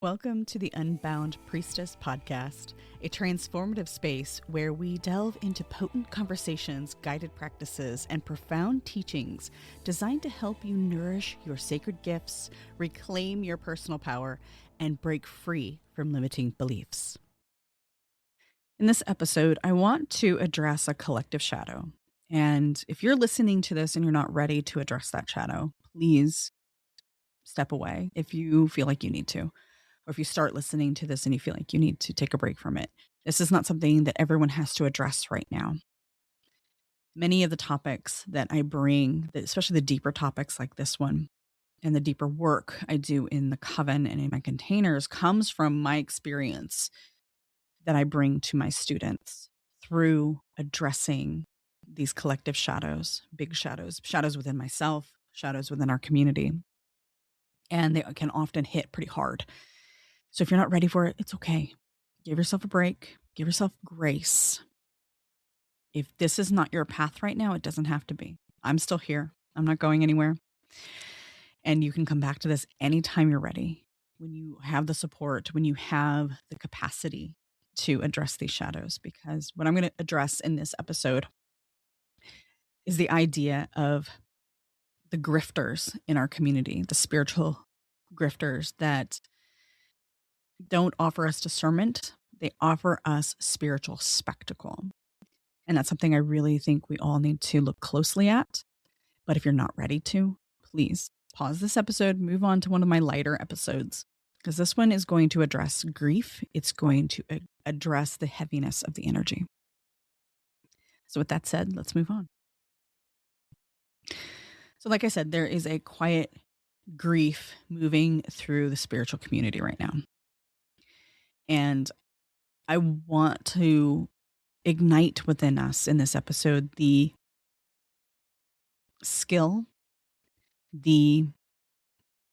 Welcome to the Unbound Priestess podcast, a transformative space where we delve into potent conversations, guided practices, and profound teachings designed to help you nourish your sacred gifts, reclaim your personal power, and break free from limiting beliefs. In this episode, I want to address a collective shadow. And if you're listening to this and you're not ready to address that shadow, please step away if you feel like you need to. Or if you start listening to this and you feel like you need to take a break from it. This is not something that everyone has to address right now. Many of the topics that I bring, especially the deeper topics like this one, and the deeper work I do in the Coven and in my containers comes from my experience that I bring to my students through addressing these collective shadows, big shadows, shadows within myself, shadows within our community. And they can often hit pretty hard. So if you're not ready for it, it's okay. Give yourself a break. Give yourself grace. If this is not your path right now, it doesn't have to be. I'm still here. I'm not going anywhere. And you can come back to this anytime you're ready, when you have the support, when you have the capacity to address these shadows. Because what I'm going to address in this episode is the idea of the grifters in our community, the spiritual grifters that don't offer us discernment. They offer us spiritual spectacle. And that's something I really think we all need to look closely at. But if you're not ready to, please pause this episode, move on to one of my lighter episodes, because this one is going to address grief. It's going to address the heaviness of the energy. So with that said, let's move on. So like I said, there is a quiet grief moving through the spiritual community right now. And I want to ignite within us in this episode the skill, the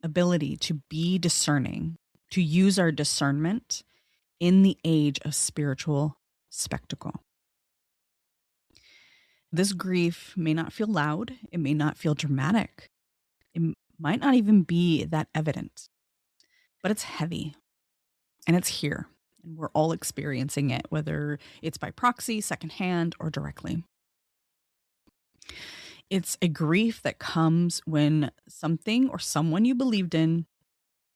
ability to be discerning, to use our discernment in the age of spiritual spectacle. This grief may not feel loud. It may not feel dramatic. It might not even be that evident, but it's heavy. And it's here, and we're all experiencing it, whether it's by proxy, secondhand, or directly. It's a grief that comes when something or someone you believed in,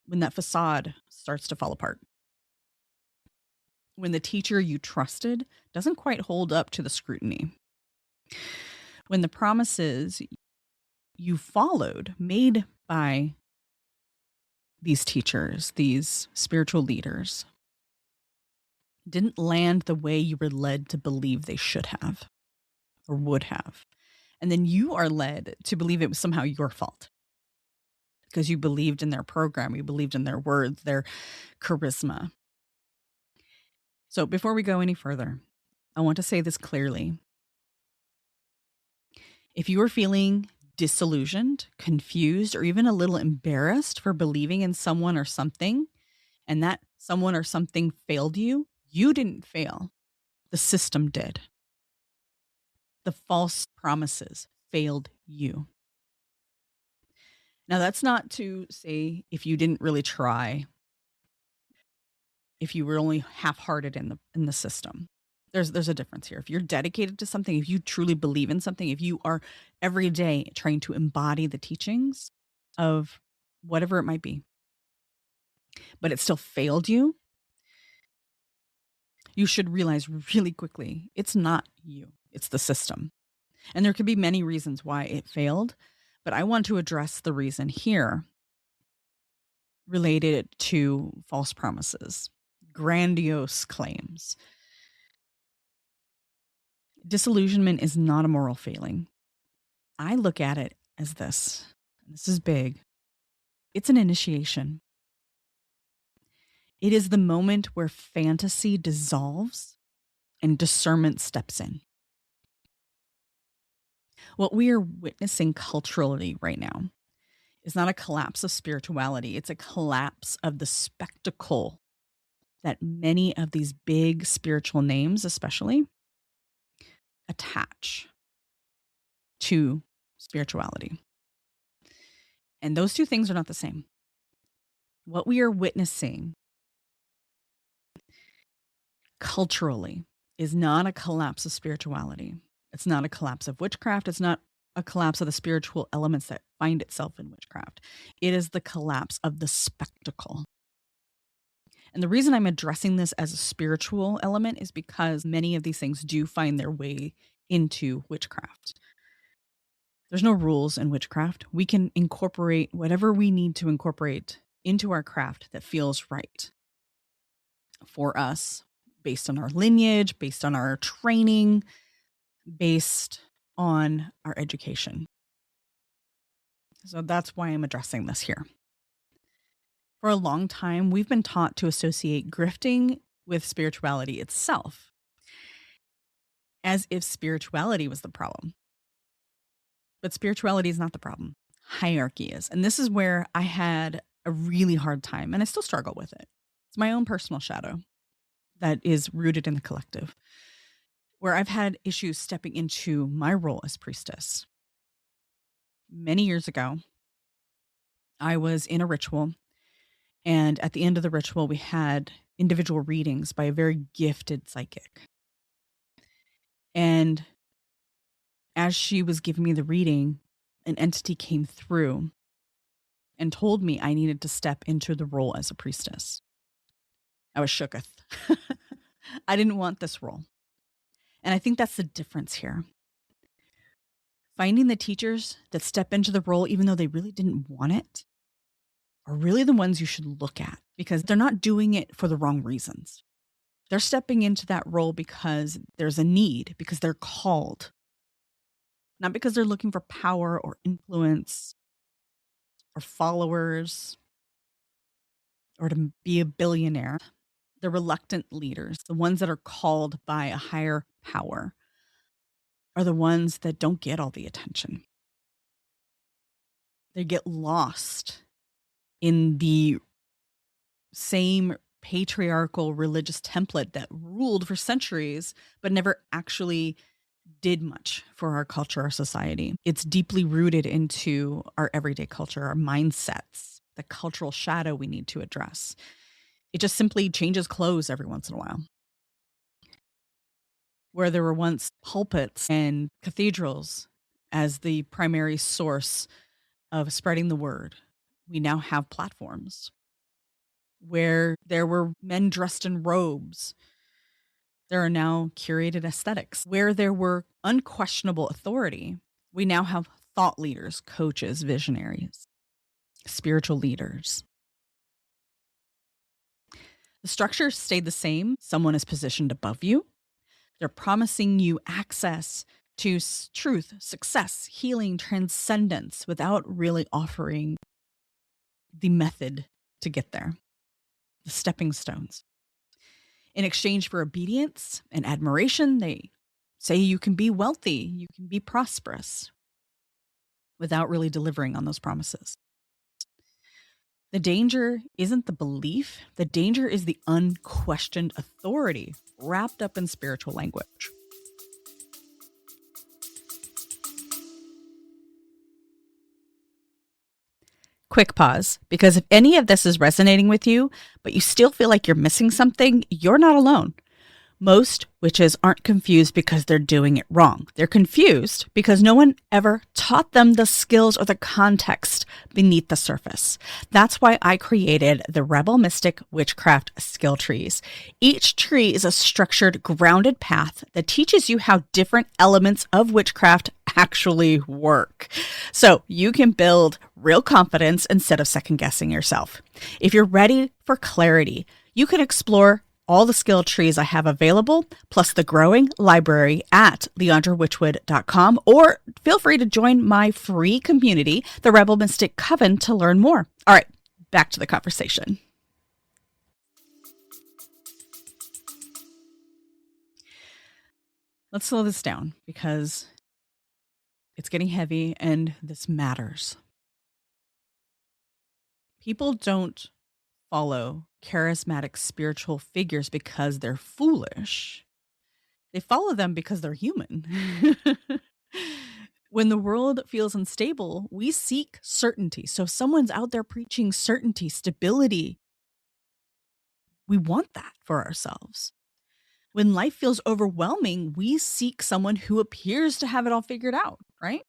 when that facade starts to fall apart. When the teacher you trusted doesn't quite hold up to the scrutiny. When the promises you followed, made by these teachers, these spiritual leaders, didn't land the way you were led to believe they should have or would have. And then you are led to believe it was somehow your fault because you believed in their program, you believed in their words, their charisma. So before we go any further, I want to say this clearly. If you are feeling disillusioned, confused, or even a little embarrassed for believing in someone or something, and that someone or something failed you, you didn't fail. The system did. The false promises failed you. Now, that's not to say if you didn't really try, if you were only half-hearted in the system. There's a difference here. If you're dedicated to something, if you truly believe in something, if you are every day trying to embody the teachings of whatever it might be, but it still failed you, you should realize really quickly, it's not you, it's the system. And there could be many reasons why it failed, but I want to address the reason here related to false promises, grandiose claims. Disillusionment is not a moral failing. I look at it as this, and this is big. It's an initiation. It is the moment where fantasy dissolves and discernment steps in. What we are witnessing culturally right now is not a collapse of spirituality. It's a collapse of the spectacle that many of these big spiritual names, especially, attach to spirituality. And those two things are not the same. What we are witnessing culturally is not a collapse of spirituality. It's not a collapse of witchcraft. It's not a collapse of the spiritual elements that find itself in witchcraft. It is the collapse of the spectacle. And the reason I'm addressing this as a spiritual element is because many of these things do find their way into witchcraft. There's no rules in witchcraft. We can incorporate whatever we need to incorporate into our craft that feels right for us, based on our lineage, based on our training, based on our education. So that's why I'm addressing this here. For a long time, we've been taught to associate grifting with spirituality itself, as if spirituality was the problem. But spirituality is not the problem. Hierarchy is. And this is where I had a really hard time, and I still struggle with it. It's my own personal shadow that is rooted in the collective, where I've had issues stepping into my role as priestess. Many years ago, I was in a ritual, and at the end of the ritual, we had individual readings by a very gifted psychic. And as she was giving me the reading, an entity came through and told me I needed to step into the role as a priestess. I was shooketh. I didn't want this role. And I think that's the difference here. Finding the teachers that step into the role even though they really didn't want it are really the ones you should look at, because they're not doing it for the wrong reasons. They're stepping into that role because there's a need, because they're called, not because they're looking for power or influence or followers or to be a billionaire. The reluctant leaders, the ones that are called by a higher power, are the ones that don't get all the attention. They get lost in the same patriarchal religious template that ruled for centuries, but never actually did much for our culture, our society. It's deeply rooted into our everyday culture, our mindsets, the cultural shadow we need to address. It just simply changes clothes every once in a while. Where there were once pulpits and cathedrals as the primary source of spreading the word, we now have platforms. Where there were men dressed in robes, there are now curated aesthetics. Where there were unquestionable authority, we now have thought leaders, coaches, visionaries, spiritual leaders. The structure stayed the same. Someone is positioned above you. They're promising you access to truth, success, healing, transcendence without really offering the method to get there, the stepping stones. In exchange for obedience and admiration, they say you can be wealthy, you can be prosperous, without really delivering on those promises. The danger isn't the belief. The danger is the unquestioned authority wrapped up in spiritual language. Quick pause, because if any of this is resonating with you, but you still feel like you're missing something, you're not alone. Most witches aren't confused because they're doing it wrong. They're confused because no one ever taught them the skills or the context beneath the surface. That's why I created the Rebel Mystic Witchcraft skill trees. Each tree is a structured, grounded path that teaches you how different elements of witchcraft actually work. So you can build real confidence instead of second guessing yourself. If you're ready for clarity, you can explore all the skill trees I have available, plus the growing library at leandrawitchwood.com, or feel free to join my free community, the Rebel Mystic Coven, to learn more. All right, back to the conversation. Let's slow this down because it's getting heavy and this matters. People don't follow charismatic spiritual figures because they're foolish. They follow them because they're human. When the world feels unstable, we seek certainty. So if someone's out there preaching certainty, stability, we want that for ourselves. When life feels overwhelming, we seek someone who appears to have it all figured out, right?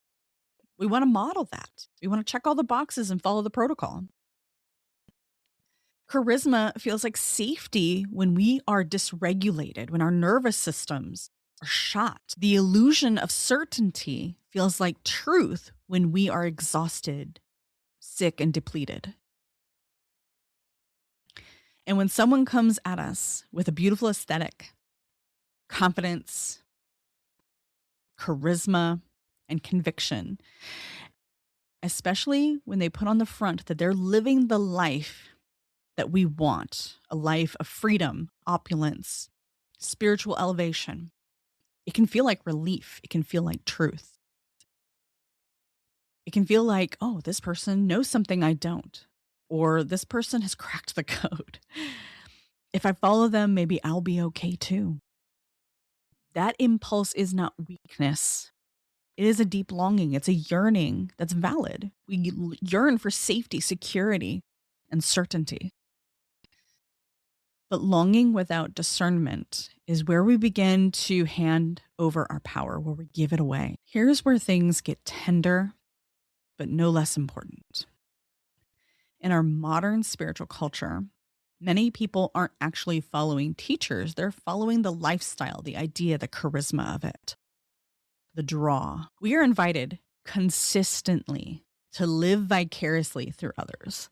We want to model that. We want to check all the boxes and follow the protocol. Charisma feels like safety when we are dysregulated, when our nervous systems are shot. The illusion of certainty feels like truth when we are exhausted, sick, and depleted. And when someone comes at us with a beautiful aesthetic, confidence, charisma, and conviction, especially when they put on the front that they're living the life that we want, a life of freedom, opulence, spiritual elevation, it can feel like relief. It can feel like truth. It can feel like, oh, this person knows something I don't, or this person has cracked the code. If I follow them, maybe I'll be okay too. That impulse is not weakness. It is a deep longing. It's a yearning that's valid. We yearn for safety, security, and certainty. But longing without discernment is where we begin to hand over our power, where we give it away. Here's where things get tender, but no less important. In our modern spiritual culture, many people aren't actually following teachers. They're following the lifestyle, the idea, the charisma of it, the draw. We are invited consistently to live vicariously through others.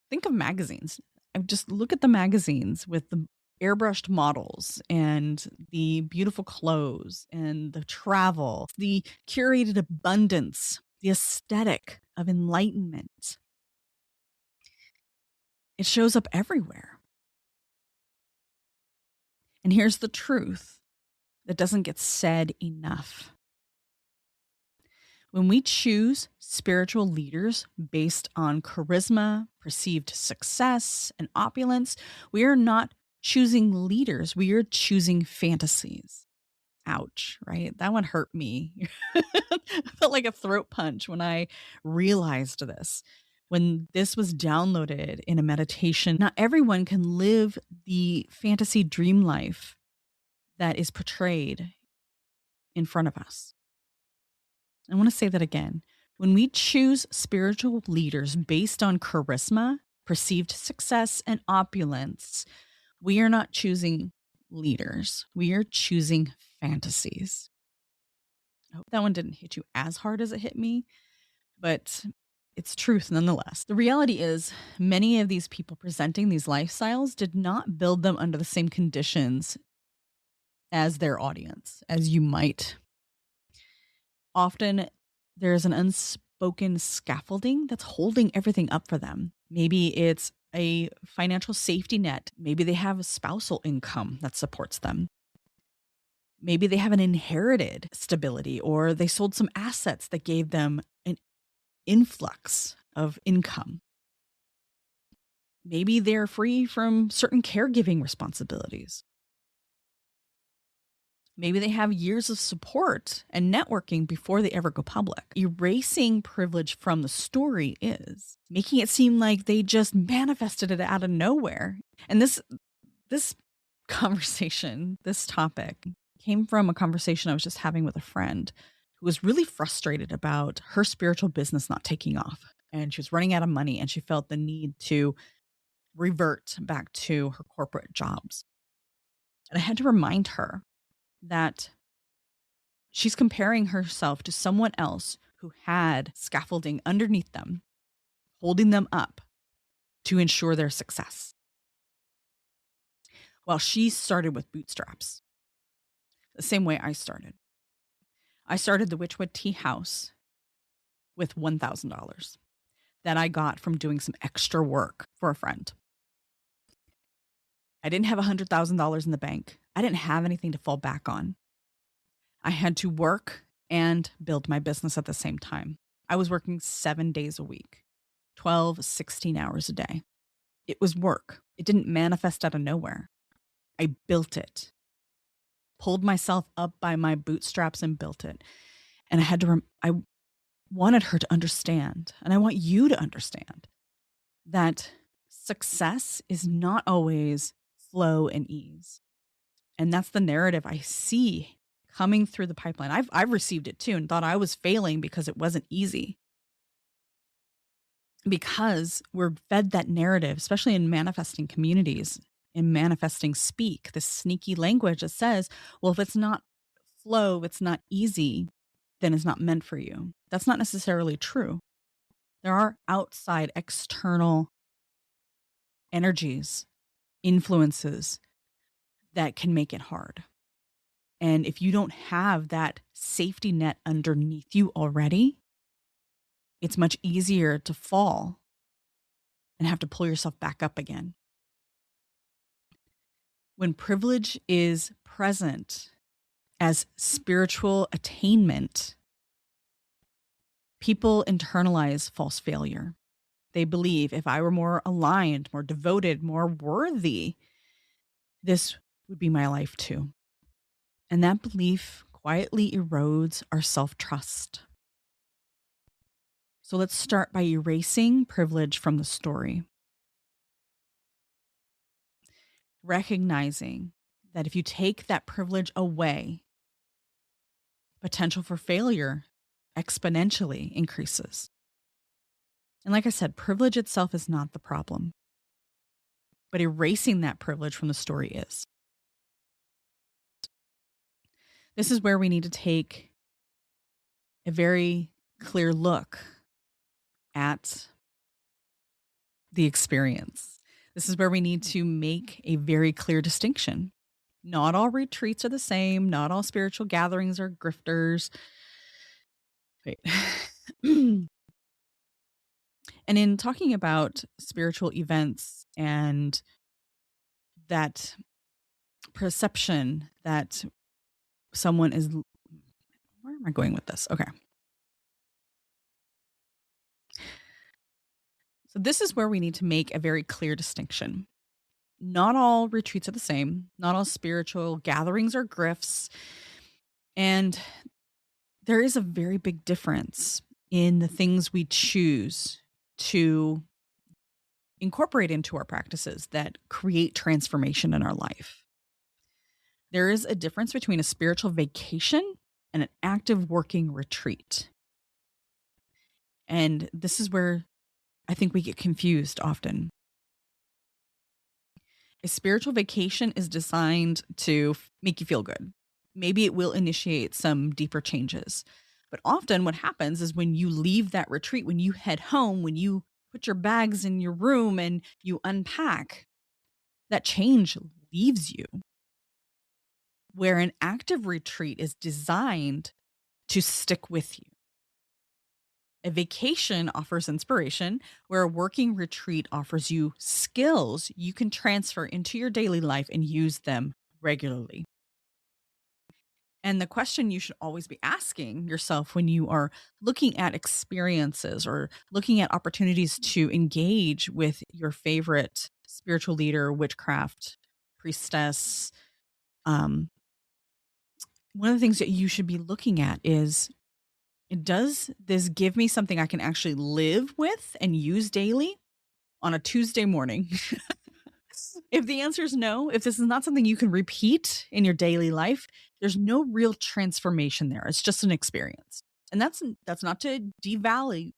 Think of magazines. Just look at the magazines with the airbrushed models and the beautiful clothes and the travel, the curated abundance, the aesthetic of enlightenment. It shows up everywhere. And here's the truth that doesn't get said enough. When we choose spiritual leaders based on charisma, perceived success, and opulence, we are not choosing leaders. We are choosing fantasies. Ouch, right? That one hurt me. It felt like a throat punch when I realized this. When this was downloaded in a meditation, not everyone can live the fantasy dream life that is portrayed in front of us. I want to say that again. When we choose spiritual leaders based on charisma, perceived success, and opulence, we are not choosing leaders. We are choosing fantasies. I hope that one didn't hit you as hard as it hit me, but it's truth nonetheless. The reality is, many of these people presenting these lifestyles did not build them under the same conditions as their audience, as you might. Often there's an unspoken scaffolding that's holding everything up for them. Maybe it's a financial safety net. Maybe they have a spousal income that supports them. Maybe they have an inherited stability, or they sold some assets that gave them an influx of income. Maybe they're free from certain caregiving responsibilities. Maybe they have years of support and networking before they ever go public. Erasing privilege from the story is making it seem like they just manifested it out of nowhere. And this conversation, this topic came from a conversation I was just having with a friend who was really frustrated about her spiritual business not taking off. And she was running out of money and she felt the need to revert back to her corporate jobs. And I had to remind her that she's comparing herself to someone else who had scaffolding underneath them, holding them up to ensure their success. Well, she started with bootstraps, the same way I started. I started the Witchwood Tea House with $1,000 that I got from doing some extra work for a friend. I didn't have $100,000 in the bank. I didn't have anything to fall back on. I had to work and build my business at the same time. I was working 7 days a week, 12, 16 hours a day. It was work. It didn't manifest out of nowhere. I built it, pulled myself up by my bootstraps and built it. And I wanted her to understand, and I want you to understand, that success is not always flow and ease. And that's the narrative I see coming through the pipeline. I've received it too and thought I was failing because it wasn't easy. Because we're fed that narrative, especially in manifesting communities, in manifesting speak, this sneaky language that says, well, if it's not flow, if it's not easy, then it's not meant for you. That's not necessarily true. There are outside external energies, influences that can make it hard. And if you don't have that safety net underneath you already, it's much easier to fall and have to pull yourself back up again. When privilege is present as spiritual attainment, people internalize false failure. They believe if I were more aligned, more devoted, more worthy, this would be my life too. And that belief quietly erodes our self-trust. So let's start by erasing privilege from the story. Recognizing that if you take that privilege away, potential for failure exponentially increases. And like I said, privilege itself is not the problem, but erasing that privilege from the story is. This is where we need to take a very clear look at the experience. This is where we need to make a very clear distinction. Not all retreats are the same. Not all spiritual gatherings are grifters. Wait. And in talking about spiritual events and that perception that someone is, where am I going with this? Okay. So this is where we need to make a very clear distinction. Not all retreats are the same. Not all spiritual gatherings are grifts. And there is a very big difference in the things we choose to incorporate into our practices that create transformation in our life. There is a difference between a spiritual vacation and an active working retreat. And this is where I think we get confused often. A spiritual vacation is designed to make you feel good. Maybe it will initiate some deeper changes. But often what happens is when you leave that retreat, when you head home, when you put your bags in your room and you unpack, that change leaves you. Where an active retreat is designed to stick with you. A vacation offers inspiration, where a working retreat offers you skills you can transfer into your daily life and use them regularly. And the question you should always be asking yourself when you are looking at experiences or looking at opportunities to engage with your favorite spiritual leader, witchcraft, priestess, one of the things that you should be looking at is, does this give me something I can actually live with and use daily on a Tuesday morning? If the answer is no, if this is not something you can repeat in your daily life, there's no real transformation there. It's just an experience. And that's not to devalue.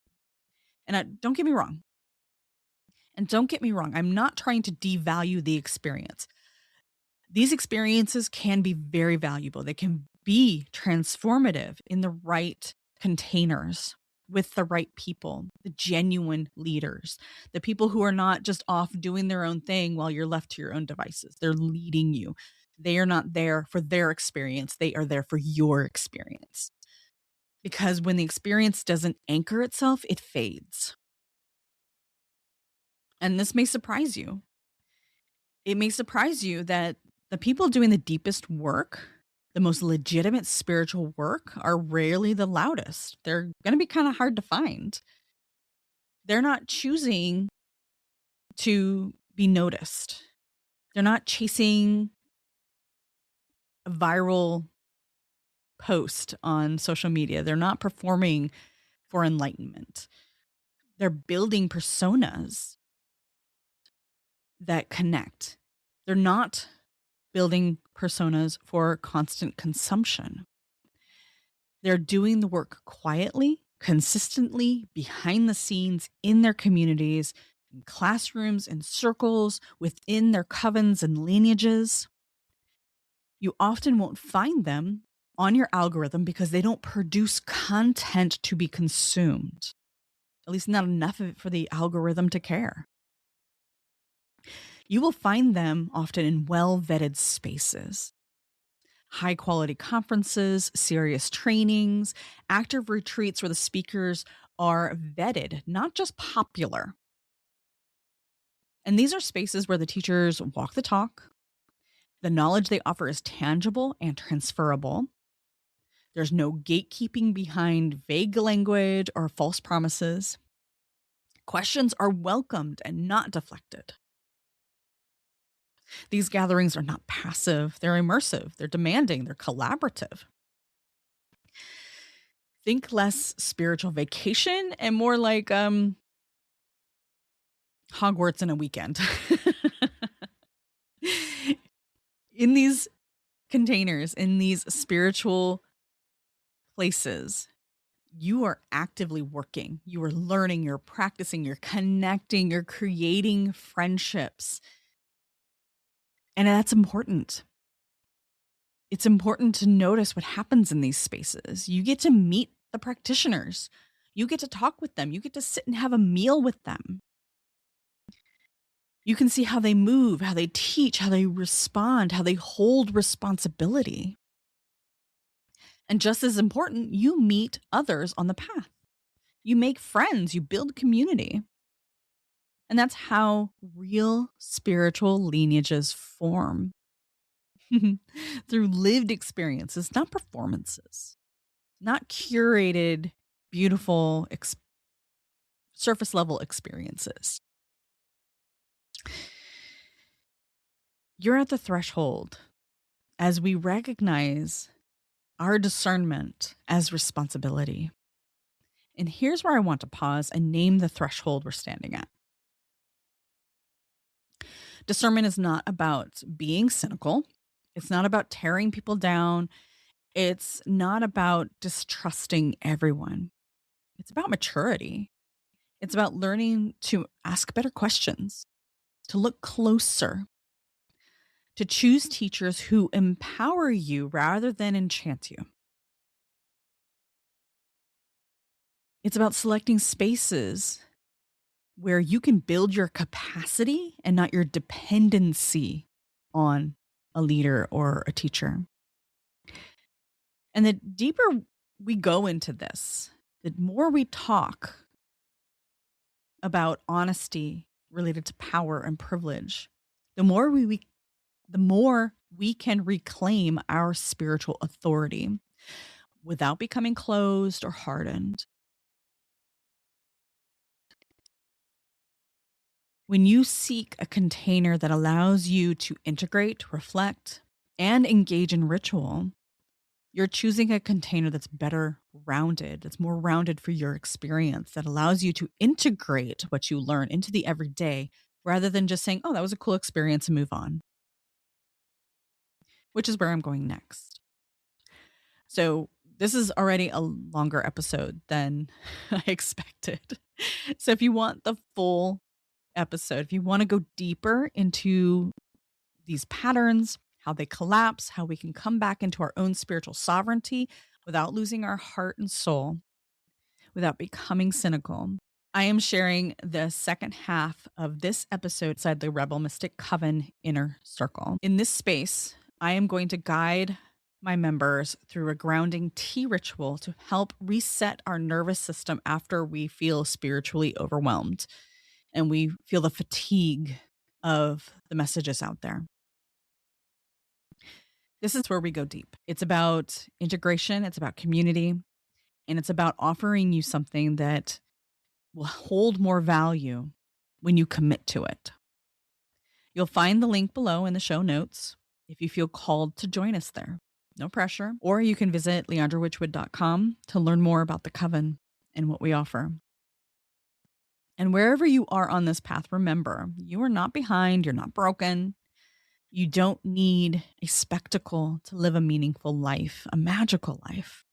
And don't get me wrong. And don't get me wrong. I'm not trying to devalue the experience. These experiences can be very valuable. They can be transformative in the right containers with the right people, the genuine leaders, the people who are not just off doing their own thing while you're left to your own devices. They're leading you. They are not there for their experience. They are there for your experience. Because when the experience doesn't anchor itself, it fades. And this may surprise you. It may surprise you that the people doing the deepest work, the most legitimate spiritual work, are rarely the loudest. They're going to be kind of hard to find. They're not choosing to be noticed. They're not chasing a viral post on social media. They're not performing for enlightenment. They're building personas that connect. They're not building personas for constant consumption. They're doing the work quietly, consistently, behind the scenes, in their communities, in classrooms, in circles, within their covens and lineages. You often won't find them on your algorithm because they don't produce content to be consumed, at least not enough of it for the algorithm to care. You will find them often in well-vetted spaces. High quality conferences, serious trainings, active retreats where the speakers are vetted, not just popular. And these are spaces where the teachers walk the talk. The knowledge they offer is tangible and transferable. There's no gatekeeping behind vague language or false promises. Questions are welcomed and not deflected. These gatherings are not passive, they're immersive, they're demanding, they're collaborative. Think less spiritual vacation and more like Hogwarts in a weekend. In these containers, in these spiritual places, you are actively working, you are learning, you're practicing, you're connecting, you're creating friendships. And that's important. It's important to notice what happens in these spaces. You get to meet the practitioners. You get to talk with them. You get to sit and have a meal with them. You can see how they move, how they teach, how they respond, how they hold responsibility. And just as important, you meet others on the path. You make friends, you build community. And that's how real spiritual lineages form. Through lived experiences, not performances, not curated, beautiful, surface level experiences. You're at the threshold as we recognize our discernment as responsibility. And here's where I want to pause and name the threshold we're standing at. Discernment is not about being cynical. It's not about tearing people down. It's not about distrusting everyone. It's about maturity. It's about learning to ask better questions, to look closer, to choose teachers who empower you rather than enchant you. It's about selecting spaces where you can build your capacity and not your dependency on a leader or a teacher. And the deeper we go into this, the more we talk about honesty related to power and privilege, the more we can reclaim our spiritual authority without becoming closed or hardened. When you seek a container that allows you to integrate, reflect, and engage in ritual, you're choosing a container that's better rounded, that's more rounded for your experience, that allows you to integrate what you learn into the everyday rather than just saying, oh, that was a cool experience and move on, which is where I'm going next. So this is already a longer episode than I expected. So if you want the full episode, if you want to go deeper into these patterns, how they collapse, how we can come back into our own spiritual sovereignty without losing our heart and soul, without becoming cynical, I am sharing the second half of this episode inside the Rebel Mystic Coven Inner Circle. In this space, I am going to guide my members through a grounding tea ritual to help reset our nervous system after we feel spiritually overwhelmed and we feel the fatigue of the messages out there. This is where we go deep. It's about integration, it's about community, and it's about offering you something that will hold more value when you commit to it. You'll find the link below in the show notes if you feel called to join us there. No pressure. Or you can visit leandrawitchwood.com to learn more about the Coven and what we offer. And wherever you are on this path, remember, you are not behind, you're not broken. You don't need a spectacle to live a meaningful life, a magical life.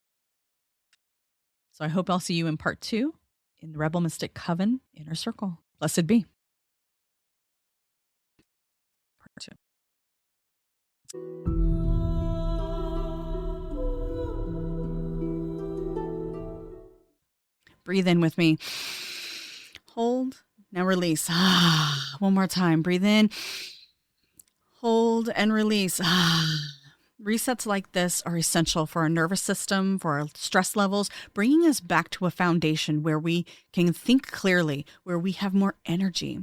So I hope I'll see you in part 2 in the Rebel Mystic Coven Inner Circle. Blessed be. Part 2. Breathe in with me. Hold. Now release. One more time. Breathe in. Hold and release. Resets like this are essential for our nervous system, for our stress levels, bringing us back to a foundation where we can think clearly, where we have more energy.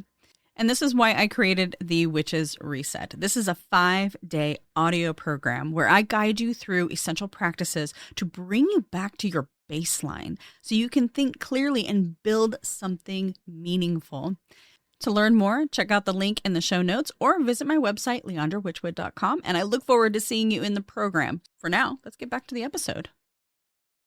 And this is why I created the Witches Reset. This is a 5-day audio program where I guide you through essential practices to bring you back to your baseline so you can think clearly and build something meaningful. To learn more, check out the link in the show notes or visit my website, leandrawitchwood.com. And I look forward to seeing you in the program. For now, let's get back to the episode.